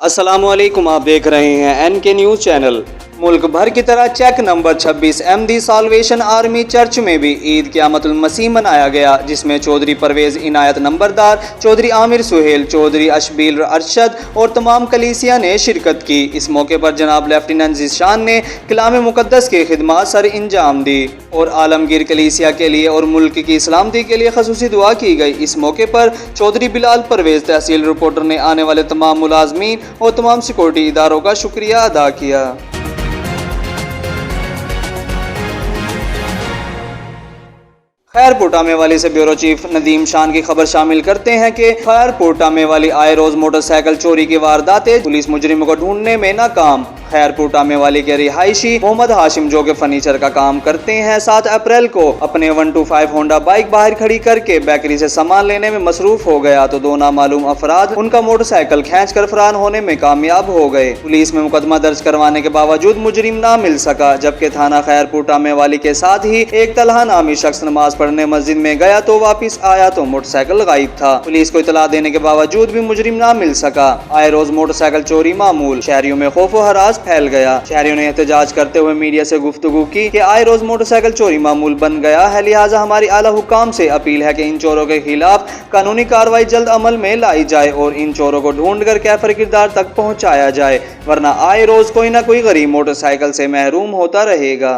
अस्सलामुअलैकुम, आप देख रहे हैं NK न्यूज़ चैनल। मुल्क भर की तरह check number 26 MD Salvation Army church में भी ईद क़यामतुल मसीह मनाया गया, जिसमें चौधरी परवेज़ इनायत नंबरदार, चौधरी आमिर सुहेल, चौधरी अशबील अरशद और तमाम कलीसिया ने शिरकत की। इस मौके पर जनाब लेफ्टिनेंट ज़ीशान ने कलाम मुक़द्दस की खिदमत सर इंजाम दी और आलमगीर कलीसिया के लिए और मुल्क की सलामती के लिए ख़ुसूसी दुआ की गई। इस मौके पर चौधरी बिलाल परवेज़ तहसील रिपोर्टर ने आने वाले तमाम मुलाजमीन और तमाम सिक्योरिटी इदारों का शुक्रिया अदा किया। खैरपुर टामेवाली से ब्यूरो चीफ नदीम शान की खबर शामिल करते हैं कि खैरपुर टामेवाली आए रोज मोटरसाइकिल चोरी की वारदातें, पुलिस मुजरिमों को ढूंढने में नाकाम। खैरपुर टामेवाली के रिहायशी मोहम्मद हाशिम, जो के फर्नीचर का काम करते हैं, 7 अप्रैल को अपने 125 होंडा बाइक बाहर खड़ी करके बेकरी से सामान लेने में मसरूफ हो गया तो 2 नामालूम अफराद उनका मोटरसाइकिल खींचकर फरार होने में कामयाब हो गए। पुलिस में मुकदमा दर्ज करवाने के बावजूद मुजरिम ना मिल सका, जबकि थाना खैरपुर टामेवाली के साथ ही एक तलहा नामी शख्स नमाज पढ़ने मस्जिद में गया तो वापिस आया तो मोटरसाइकिल गायब था। पुलिस को इतला देने के बावजूद भी मुजरिम ना मिल सका। आए रोज मोटरसाइकिल चोरी मामूल, शहरियों में खौफ व हरास फैल गया। शहरियों ने एहतजाज करते हुए मीडिया से गुफ्तगू की कि आए रोज मोटरसाइकिल चोरी मामूल बन गया है, लिहाजा हमारी आला हुकाम से अपील है कि इन चोरों के खिलाफ कानूनी कार्रवाई जल्द अमल में लाई जाए और इन चोरों को ढूंढ कर कैफर किरदार तक पहुँचाया जाए, वरना आए रोज कोई ना कोई गरीब मोटरसाइकिल से महरूम होता रहेगा।